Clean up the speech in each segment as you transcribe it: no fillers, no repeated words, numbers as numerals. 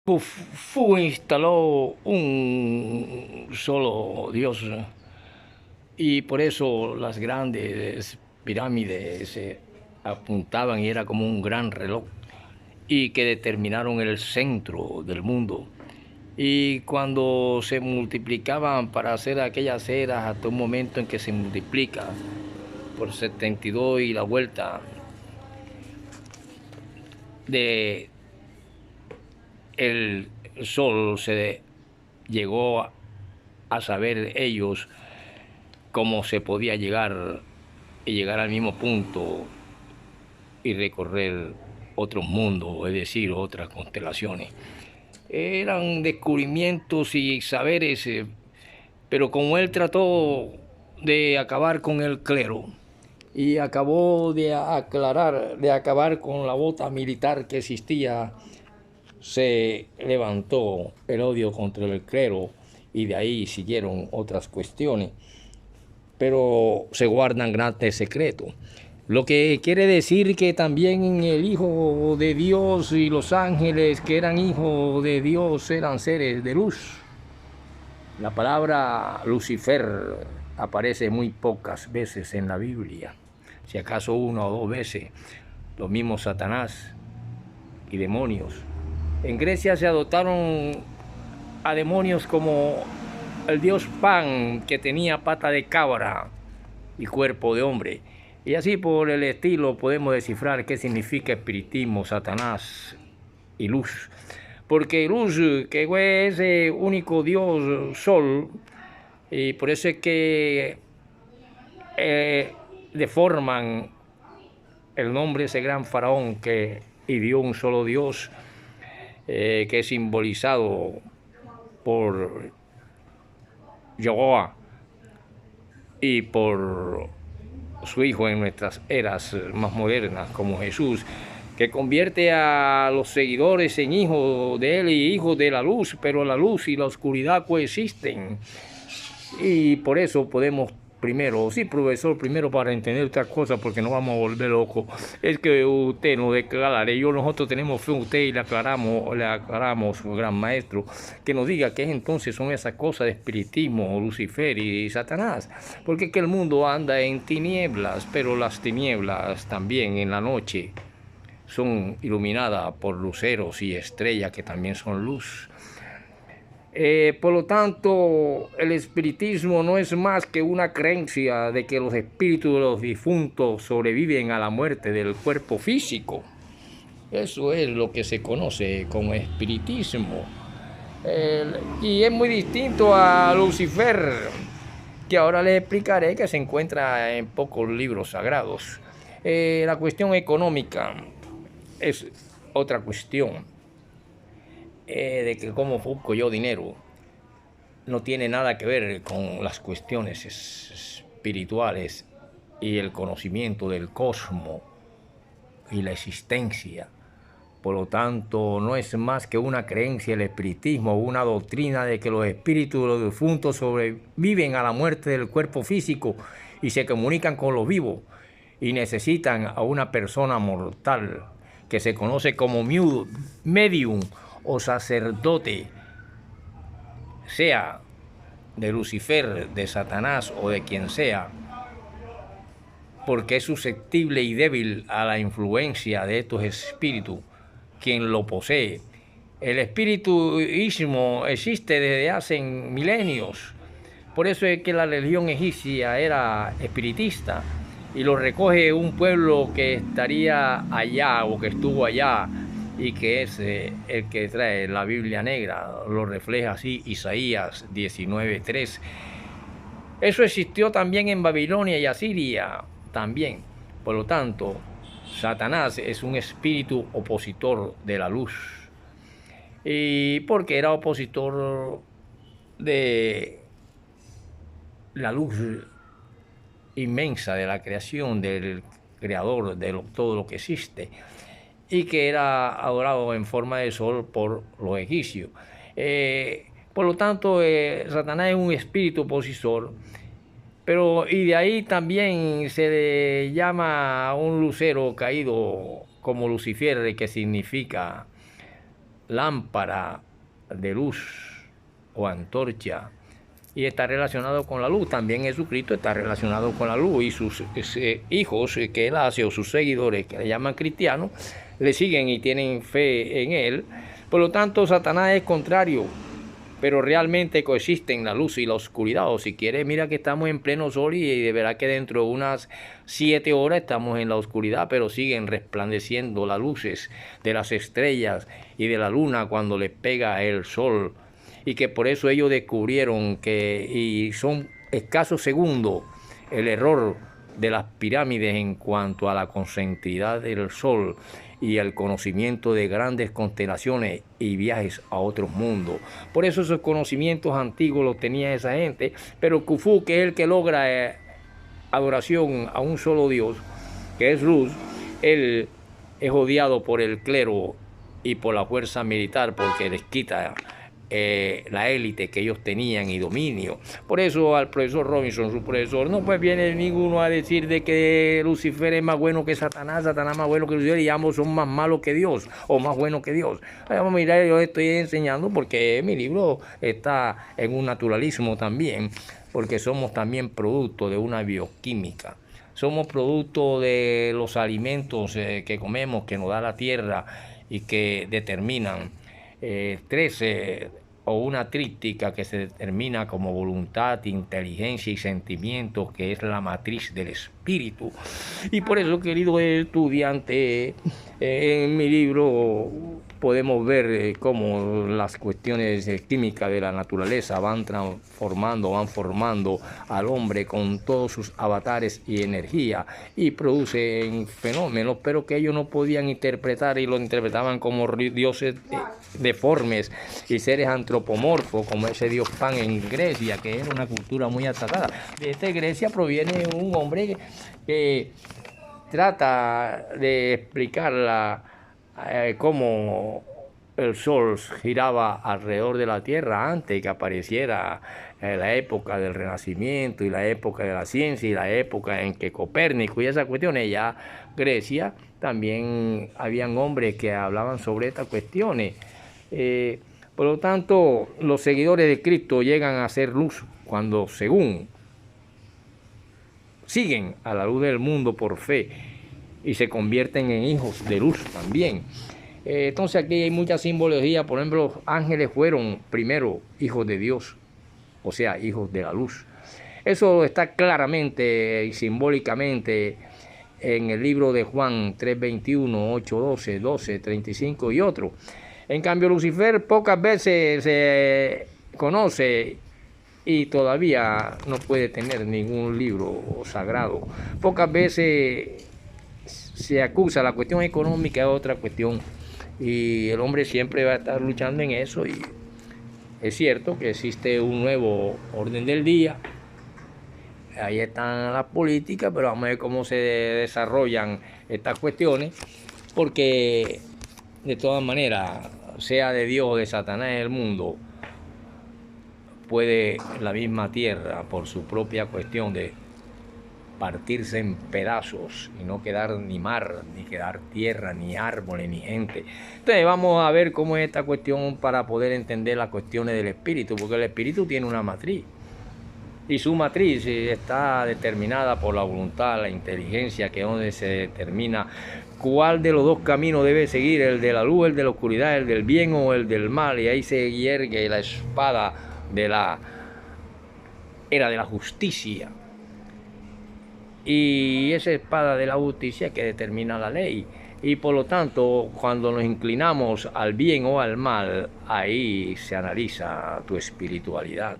Fu instaló un solo Dios y por eso las grandes pirámides se apuntaban y era como un gran reloj y que determinaron el centro del mundo. Y cuando se multiplicaban para hacer aquellas eras hasta un momento en que se multiplica por 72 y la vuelta de el sol se llegó a saber ellos cómo se podía llegar y llegar al mismo punto y recorrer otros mundos, es decir, otras constelaciones. Eran descubrimientos y saberes, pero como él trató de acabar con el clero y acabó de aclarar, de acabar con la bota militar que existía, se levantó el odio contra el clero y de ahí siguieron otras cuestiones, pero se guardan grandes secretos. Lo que quiere decir que también el Hijo de Dios y los ángeles que eran hijos de Dios eran seres de luz. La palabra Lucifer aparece muy pocas veces en la Biblia, si acaso una o dos veces. Lo mismo Satanás y demonios. En Grecia se adoptaron a demonios como el dios Pan, que tenía pata de cabra y cuerpo de hombre. Y así por el estilo podemos descifrar qué significa espiritismo, Satanás y luz. Porque luz, que es ese único dios sol, y por eso es que deforman el nombre de ese gran faraón que dio un solo dios, que es simbolizado por Jehová y por su hijo en nuestras eras más modernas como Jesús, que convierte a los seguidores en hijos de él y hijos de la luz, pero la luz y la oscuridad coexisten. Y por eso podemos primero, sí, profesor, primero para entender otras cosas, porque no vamos a volver locos, es que usted nos declare, nosotros tenemos fe en usted y le aclaramos, gran maestro, que nos diga qué entonces son esas cosas de espiritismo, Lucifer y Satanás, porque es que el mundo anda en tinieblas, pero las tinieblas también en la noche son iluminadas por luceros y estrellas que también son luz. Por lo tanto, el espiritismo no es más que una creencia de que los espíritus de los difuntos sobreviven a la muerte del cuerpo físico. Eso es lo que se conoce como espiritismo. Y es muy distinto a Lucifer, que ahora les explicaré que se encuentra en pocos libros sagrados. La cuestión económica es otra cuestión, de que cómo busco yo dinero. No tiene nada que ver con las cuestiones espirituales y el conocimiento del cosmos y la existencia. Por lo tanto, no es más que una creencia, el espiritismo, una doctrina de que los espíritus de los difuntos sobreviven a la muerte del cuerpo físico y se comunican con los vivos y necesitan a una persona mortal que se conoce como medium o sacerdote, sea de Lucifer, de Satanás o de quien sea, porque es susceptible y débil a la influencia de estos espíritus, quien lo posee. El espirituismo existe desde hace milenios, por eso es que la religión egipcia era espiritista y lo recoge un pueblo que estaría allá o que estuvo allá y que es el que trae la Biblia negra, lo refleja así Isaías 19:3. Eso existió también en Babilonia y Asiria también. Por lo tanto, Satanás es un espíritu opositor de la luz. Y porque era opositor de la luz inmensa de la creación, del creador de todo lo que existe, y que era adorado en forma de sol por los egipcios. Por lo tanto, Satanás es un espíritu opositor, pero y de ahí también se le llama a un lucero caído como Lucifer, que significa lámpara de luz o antorcha, y está relacionado con la luz. También Jesucristo está relacionado con la luz, y sus hijos que él hace, o sus seguidores que le llaman cristianos, le siguen y tienen fe en él. Por lo tanto, Satanás es contrario, pero realmente coexisten la luz y la oscuridad. O si quieres, mira que estamos en pleno sol y de verdad que dentro de unas 7 horas estamos en la oscuridad, pero siguen resplandeciendo las luces de las estrellas y de la luna cuando les pega el sol. Y que por eso ellos descubrieron que, y son escasos segundos, el error de las pirámides en cuanto a la concentricidad del sol y el conocimiento de grandes constelaciones y viajes a otros mundos. Por eso esos conocimientos antiguos los tenía esa gente, pero Khufu, que es el que logra adoración a un solo Dios, que es luz, él es odiado por el clero y por la fuerza militar, porque les quita la élite que ellos tenían y dominio. Por eso al profesor Robinson, su profesor, no pues viene ninguno a decir de que Lucifer es más bueno que Satanás, Satanás más bueno que Lucifer, y ambos son más malos que Dios o más buenos que Dios. Vamos a mirar, yo estoy enseñando porque mi libro está en un naturalismo también, porque somos también producto de una bioquímica. Somos producto de los alimentos que comemos, que nos da la tierra y que determinan 13 o una tríptica que se determina como voluntad, inteligencia y sentimientos, que es la matriz del espíritu. Y por eso, querido estudiante, en mi libro podemos ver cómo las cuestiones químicas de la naturaleza van formando al hombre con todos sus avatares y energía, y producen fenómenos, pero que ellos no podían interpretar, y lo interpretaban como dioses deformes y seres antropomorfos, como ese dios Pan en Grecia, que era una cultura muy atacada. De esta Grecia proviene un hombre que trata de explicar cómo el sol giraba alrededor de la Tierra antes que apareciera la época del Renacimiento y la época de la ciencia y la época en que Copérnico y esas cuestiones. Ya Grecia también habían hombres que hablaban sobre estas cuestiones. Por lo tanto, los seguidores de Cristo llegan a ser luz cuando, según, siguen a la luz del mundo por fe y se convierten en hijos de luz también. Entonces aquí hay mucha simbología. Por ejemplo, los ángeles fueron primero hijos de Dios, o sea, hijos de la luz. Eso está claramente y simbólicamente en el libro de Juan 3:21, 8:12, 12:35 y otros. En cambio, Lucifer pocas veces se conoce y todavía no puede tener ningún libro sagrado. Pocas veces se acusa. La cuestión económica es otra cuestión, y el hombre siempre va a estar luchando en eso. Y es cierto que existe un nuevo orden del día, ahí están las políticas, pero vamos a ver cómo se desarrollan estas cuestiones, porque de todas maneras, sea de Dios o de Satanás en el mundo, puede la misma tierra, por su propia cuestión de partirse en pedazos y no quedar ni mar, ni quedar tierra, ni árboles, ni gente. Entonces vamos a ver cómo es esta cuestión para poder entender las cuestiones del espíritu, porque el espíritu tiene una matriz, y su matriz está determinada por la voluntad, la inteligencia, que es donde se determina cuál de los dos caminos debe seguir, el de la luz, el de la oscuridad, el del bien o el del mal. Y ahí se yergue la espada de la era de la justicia, y esa espada de la justicia que determina la ley. Y por lo tanto, cuando nos inclinamos al bien o al mal, ahí se analiza tu espiritualidad,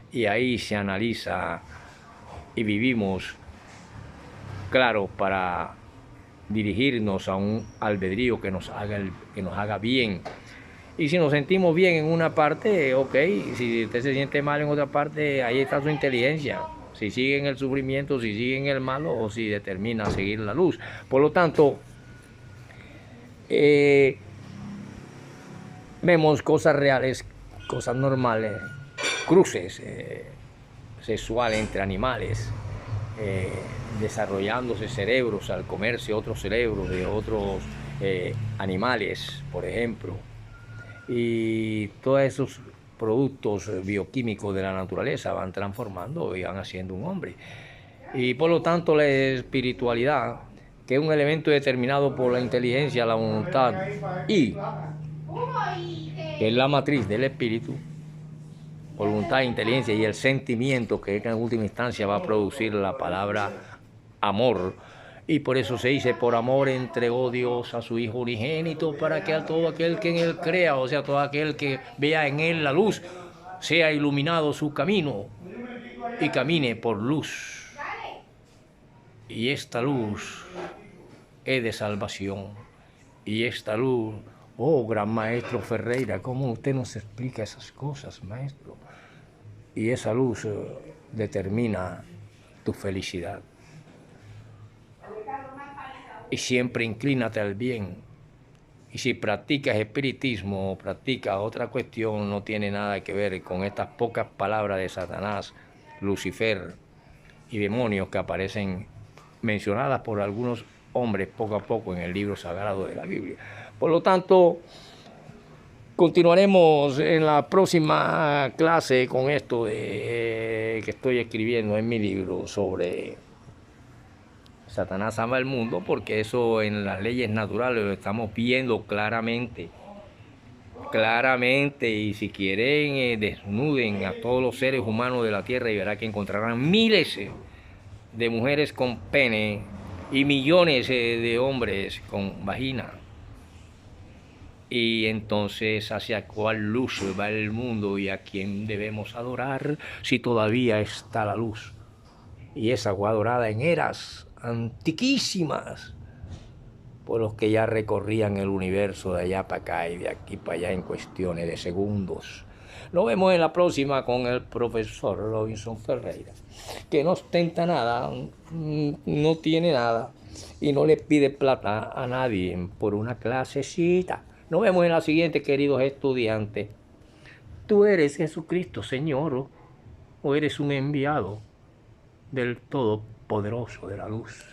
y ahí se analiza y vivimos, claro, para dirigirnos a un albedrío que nos haga bien. Y si nos sentimos bien en una parte, ok. Si usted se siente mal en otra parte, ahí está su inteligencia. Si sigue en el sufrimiento, si sigue en el malo, o si determina seguir la luz. Por lo tanto, vemos cosas reales, cosas normales, cruces sexuales entre animales, desarrollándose cerebros al comerse otros cerebros de otros animales, por ejemplo. y todos esos productos bioquímicos de la naturaleza van transformando y van haciendo un hombre. Y por lo tanto la espiritualidad, que es un elemento determinado por la inteligencia, la voluntad y que es la matriz del espíritu, voluntad, inteligencia y el sentimiento, que en última instancia va a producir la palabra amor. Y por eso se dice: por amor entregó Dios a su Hijo unigénito, para que a todo aquel que en él crea, o sea, todo aquel que vea en él la luz, sea iluminado su camino y camine por luz. Y esta luz es de salvación. Y esta luz, oh gran maestro Ferreira, ¿cómo usted nos explica esas cosas, maestro? Y esa luz determina tu felicidad. Y siempre inclínate al bien. Y si practicas espiritismo o practicas otra cuestión, no tiene nada que ver con estas pocas palabras de Satanás, Lucifer y demonios que aparecen mencionadas por algunos hombres poco a poco en el libro sagrado de la Biblia. Por lo tanto, continuaremos en la próxima clase con esto que estoy escribiendo en mi libro sobre Satanás ama el mundo, porque eso en las leyes naturales lo estamos viendo claramente, y si quieren desnuden a todos los seres humanos de la tierra y verán que encontrarán miles de mujeres con pene y millones de hombres con vagina. Y entonces, ¿hacia cuál luz va el mundo y a quién debemos adorar si todavía está la luz? Y esa fue adorada en eras antiquísimas por los que ya recorrían el universo de allá para acá y de aquí para allá en cuestiones de segundos. Nos vemos en la próxima con el profesor Robinson Ferreira, que no ostenta nada, no tiene nada y no le pide plata a nadie por una clasecita. Nos vemos en la siguiente, queridos estudiantes. ¿Tú eres Jesucristo, Señor, o eres un enviado del Todopoderoso de la luz?